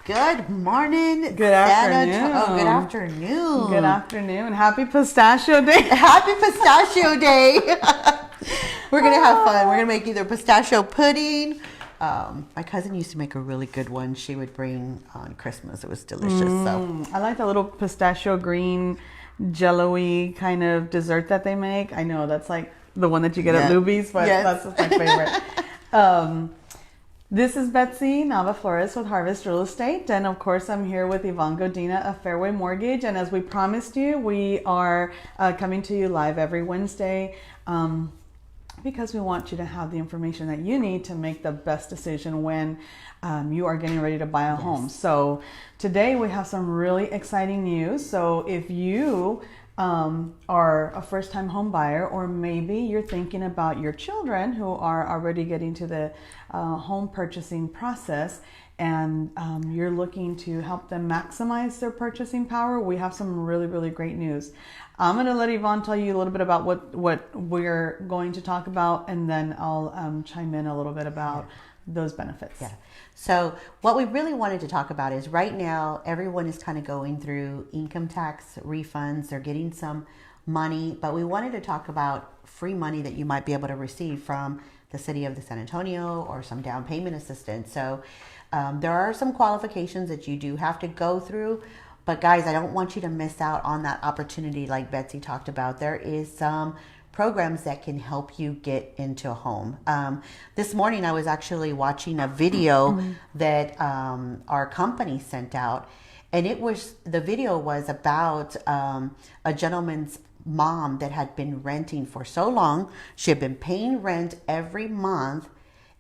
Good morning. Good afternoon. Good afternoon. Good afternoon. Happy Pistachio Day. Happy Pistachio Day. We're going to have fun. We're going to make either pistachio pudding. My cousin used to make a really good one. She would bring on Christmas. It was delicious. So I like the little pistachio green jello-y kind of dessert that they make. I know that's like the one that you get at Luby's, but that's my favorite. This is Betsy Nava Flores with Harvest Real Estate, and of course I'm here with Yvonne Godina of Fairway Mortgage, and as we promised you, we are coming to you live every Wednesday because we want you to have the information that you need to make the best decision when you are getting ready to buy a home. So today we have some really exciting news. So if you are a first-time home buyer, or maybe you're thinking about your children who are already getting to the home purchasing process, and you're looking to help them maximize their purchasing power, we have some really, really great news. I'm going to let Yvonne tell you a little bit about what we're going to talk about, and then I'll chime in a little bit about those benefits. Yeah. So what we really wanted to talk about is right now everyone is kind of going through income tax refunds. They're getting some money, but we wanted to talk about free money that you might be able to receive from the city of San Antonio, or some down payment assistance. So there are some qualifications that you do have to go through, but guys, I don't want you to miss out on that opportunity like Betsy talked about. There is some programs that can help you get into a home. This morning I was actually watching a video that our company sent out, and the video was about a gentleman's mom that had been renting for so long. She had been paying rent every month,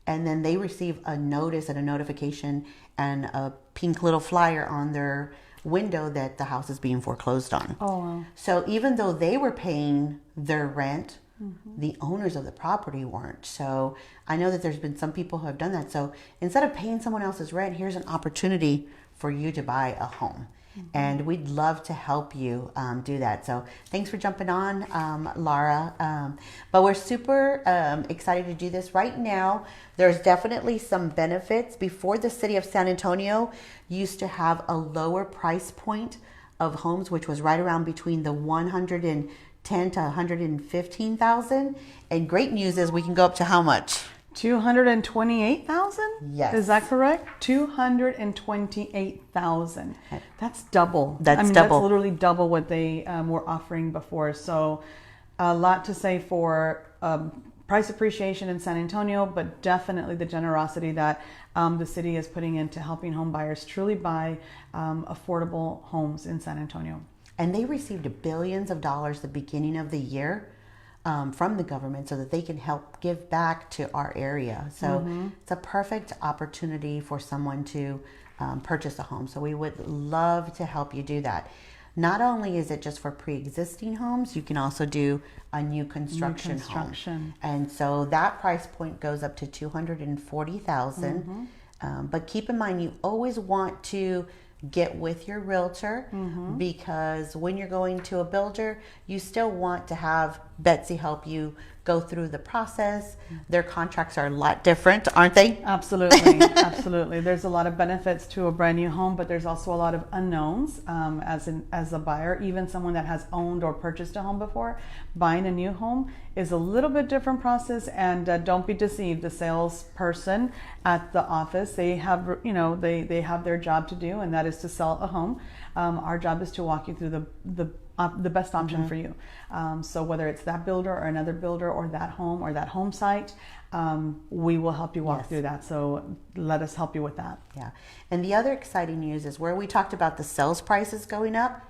and then they receive a notice and a notification and a pink little flyer on their window that the house is being foreclosed on. Oh, wow. So even though they were paying their rent, the owners of the property weren't. So I know that there's been some people who have done that. So instead of paying someone else's rent, here's an opportunity for you to buy a home. And we'd love to help you do that. So thanks for jumping on, Laura. But we're super excited to do this right now. There's definitely some benefits. Before, the city of San Antonio used to have a lower price point of homes, which was right around between the 110 to 115,000. And great news is we can go up to how much? 228,000? Yes. Is that correct? 228,000. That's double. That's double. That's literally double what they were offering before. So a lot to say for price appreciation in San Antonio, but definitely the generosity that the city is putting into helping home buyers truly buy affordable homes in San Antonio. And they received billions of dollars the beginning of the year from the government so that they can help give back to our area. So it's a perfect opportunity for someone to purchase a home. So we would love to help you do that. Not only is it just for pre-existing homes, you can also do a new construction home. And so that price point goes up to $240,000. But keep in mind, you always want to get with your realtor, because when you're going to a builder, you still want to have Betsy help you go through the process. Their contracts are a lot different, aren't they? Absolutely. Absolutely. There's a lot of benefits to a brand new home, but there's also a lot of unknowns as a buyer. Even someone that has owned or purchased a home before, buying a new home is a little bit different process. And don't be deceived. The salesperson at the office, they have they have their job to do, and that is to sell a home. Our job is to walk you through the best option for you. So whether it's that builder or another builder, or that home site, we will help you walk through that. So let us help you with that. Yeah. And the other exciting news is where we talked about the sales prices going up,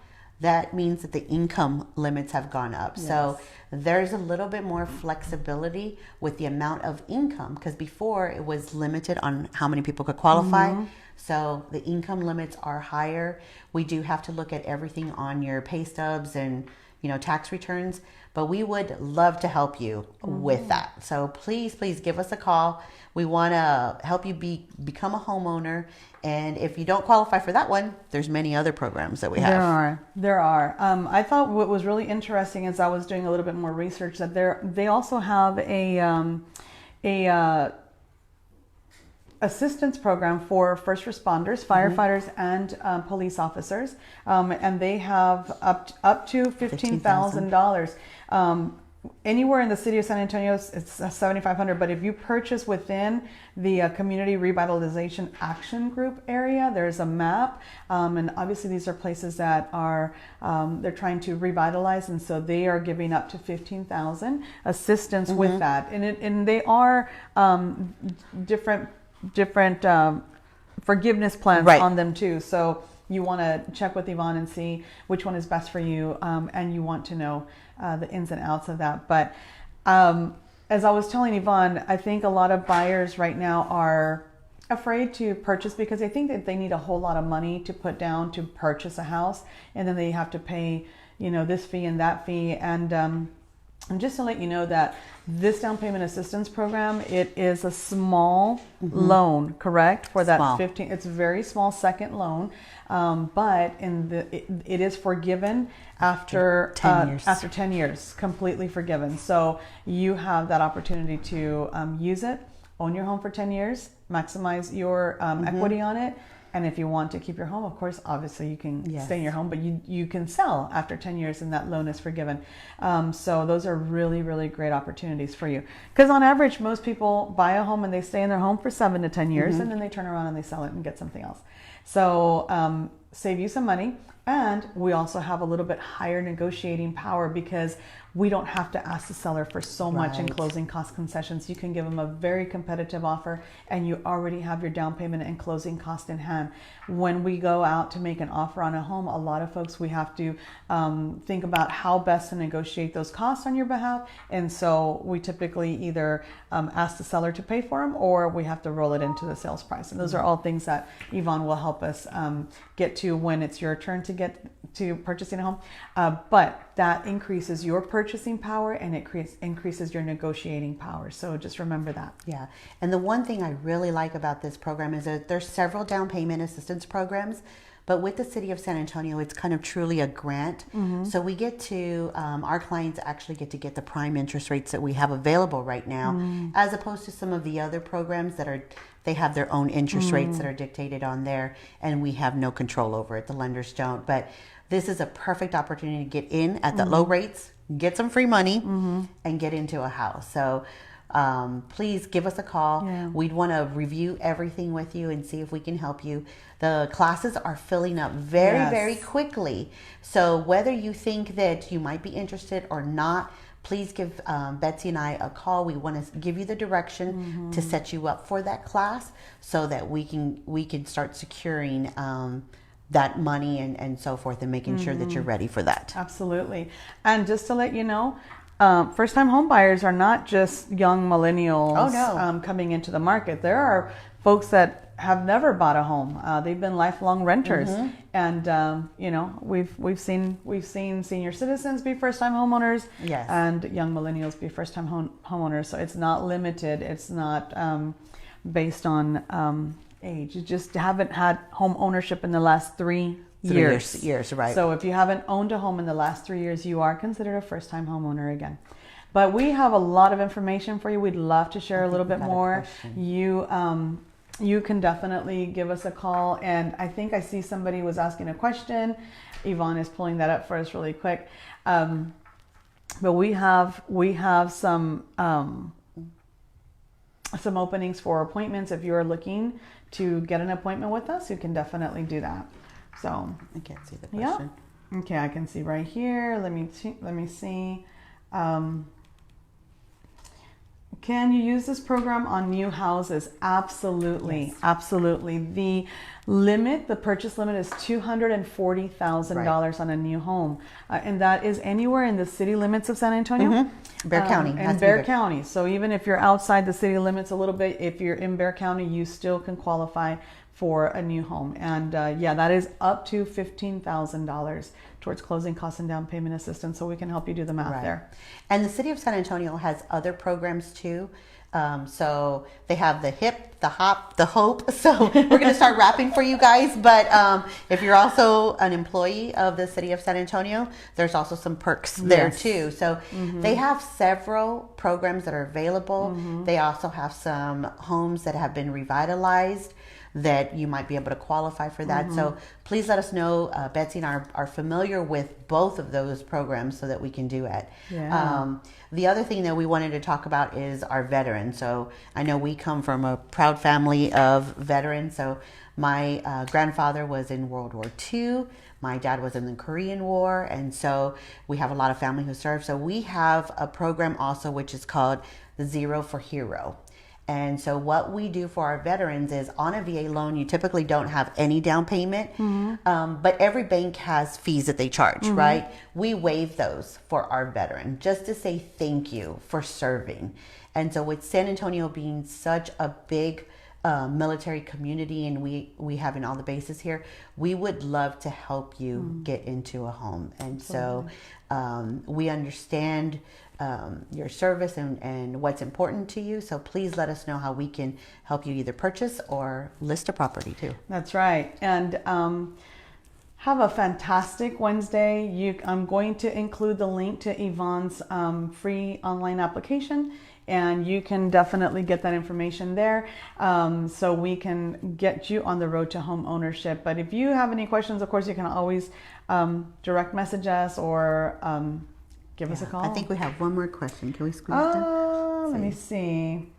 that means that the income limits have gone up. Yes. So there's a little bit more flexibility with the amount of income, because before it was limited on how many people could qualify. So the income limits are higher. We do have to look at everything on your pay stubs and tax returns, but we would love to help you with that. So please give us a call. We want to help you become a homeowner. And if you don't qualify for that one, there's many other programs that we have. There are. I thought what was really interesting as I was doing a little bit more research, that they also have a assistance program for first responders, firefighters, and police officers, and they have up to $15,000. Anywhere in the city of San Antonio, it's $7,500. But if you purchase within the Community Revitalization Action Group area, there's a map, and obviously these are places that are they're trying to revitalize, and so they are giving up to $15,000 assistance with that, and they are different forgiveness plans on them too. So you want to check with Yvonne and see which one is best for you, and you want to know the ins and outs of that. But as I was telling Yvonne, I think a lot of buyers right now are afraid to purchase because they think that they need a whole lot of money to put down to purchase a house, and then they have to pay, this fee and that fee. And just to let you know that this down payment assistance program, it is a small loan, correct? For that small. It's a very small second loan, but it is forgiven after 10 years. After 10 years, completely forgiven. So you have that opportunity to use it, own your home for 10 years, maximize your equity on it. And if you want to keep your home, of course, obviously you can stay in your home, but you can sell after 10 years and that loan is forgiven. So those are really, really great opportunities for you. Because on average, most people buy a home and they stay in their home for 7 to 10 years and then they turn around and they sell it and get something else. So save you some money. And we also have a little bit higher negotiating power because we don't have to ask the seller for so much in closing cost concessions. You can give them a very competitive offer and you already have your down payment and closing cost in hand. When we go out to make an offer on a home, a lot of folks, we have to think about how best to negotiate those costs on your behalf. And so we typically either ask the seller to pay for them or we have to roll it into the sales price. And those are all things that Yvonne will help us get to when it's your turn to get to purchasing a home. But that increases your purchasing power and it increases your negotiating power. So just remember that. Yeah. And the one thing I really like about this program is that there's several down payment assistance programs, but with the city of San Antonio, it's kind of truly a grant. So we get to, our clients actually get the prime interest rates that we have available right now, as opposed to some of the other programs that they have their own interest rates that are dictated on there and we have no control over it. The lenders don't. But this is a perfect opportunity to get in at the low rates, get some free money, and get into a house. So please give us a call. Yeah. We'd want to review everything with you and see if we can help you. The classes are filling up very, very quickly. So whether you think that you might be interested or not, please give Betsy and I a call. We want to give you the direction to set you up for that class so that we can start securing that money and so forth and making sure that you're ready for that. Absolutely. And just to let you know, first-time home buyers are not just young millennials coming into the market. There are folks that have never bought a home. They've been lifelong renters, and we've seen senior citizens be first-time homeowners, and young millennials be first-time homeowners. So it's not limited. It's not based on age. You just haven't had home ownership in the last 3 years, right? So if you haven't owned a home in the last 3 years, you are considered a first-time homeowner again. But we have a lot of information for you. We'd love to share a little bit more. You can definitely give us a call. And I think I see somebody was asking a question. Yvonne is pulling that up for us really quick. But we have some openings for appointments. If you're looking to get an appointment with us, you can definitely do that. So I can't see the question. Yeah. Okay, I can see right here. Let me see. Can you use this program on new houses? Absolutely. Yes. Absolutely. The purchase limit is $240,000 on a new home. And that is anywhere in the city limits of San Antonio. Bexar County. And Bexar County. So even if you're outside the city limits a little bit, if you're in Bexar County, you still can qualify for a new home. And that is up to $15,000 towards closing costs and down payment assistance. So we can help you do the math there. And the city of San Antonio has other programs too. So they have the hip, the hop, the hope. So we're going to start rapping for you guys. But if you're also an employee of the city of San Antonio, there's also some perks there too. So they have several programs that are available. They also have some homes that have been revitalized that you might be able to qualify for that. So please let us know. Betsy and I are familiar with both of those programs so that we can do it. The other thing that we wanted to talk about is our veterans. So I know we come from a proud family of veterans. So my grandfather was in World War II. My dad was in the Korean War. And so we have a lot of family who served. So we have a program also which is called the Zero for Hero. And so what we do for our veterans is on a VA loan, you typically don't have any down payment, but every bank has fees that they charge, right? We waive those for our veteran just to say thank you for serving. And so with San Antonio being such a big military community and we having all the bases here, we would love to help you get into a home. And so we understand your service and what's important to you. So please let us know how we can help you either purchase or list a property too. That's right. And have a fantastic Wednesday. I'm going to include the link to Yvonne's free online application, and you can definitely get that information there so we can get you on the road to home ownership. But if you have any questions, of course, you can always direct message us or give us a call. I think we have one more question. Can we squeeze that? Let me see.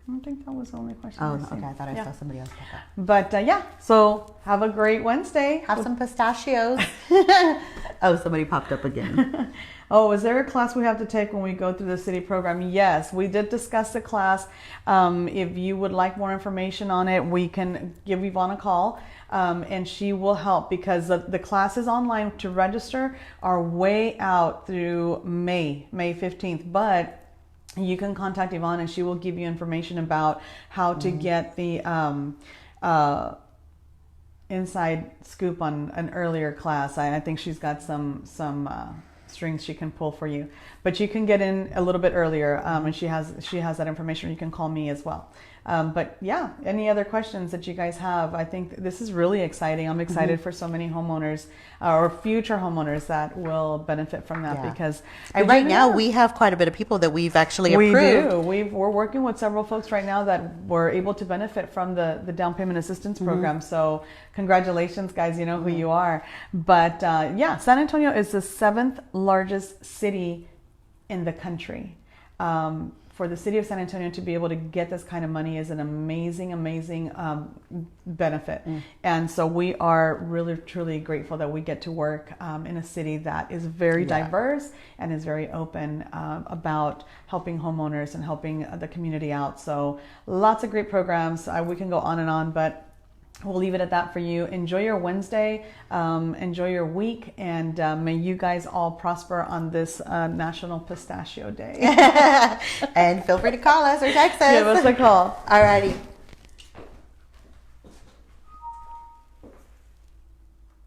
I don't think that was the only question. Oh, okay. I thought I saw somebody else pop up. But yeah, so have a great Wednesday. Have some pistachios. Oh, somebody popped up again. Oh, is there a class we have to take when we go through the city program? Yes, we did discuss the class. If you would like more information on it, we can give Yvonne a call. And she will help because the classes online to register are way out through May 15th. But you can contact Yvonne and she will give you information about how to get the inside scoop on an earlier class. I think she's got some strings she can pull for you, but you can get in a little bit earlier, and she has that information. You can call me as well. But yeah, any other questions that you guys have? I think this is really exciting. I'm excited for so many homeowners or future homeowners that will benefit from that because right now we have quite a bit of people that we've actually approved. We do. We're working with several folks right now that were able to benefit from the down payment assistance program. So congratulations, guys. You know who you are. But yeah, San Antonio is the 7th largest city in the country. For the city of San Antonio to be able to get this kind of money is an amazing benefit. And so we are really, truly grateful that we get to work in a city that is very diverse and is very open about helping homeowners and helping the community out. So lots of great programs. We can go on and on, but we'll leave it at that for you. Enjoy your Wednesday, enjoy your week, and may you guys all prosper on this National Pistachio Day. And feel free to call us or text us. Give us a call. Alrighty.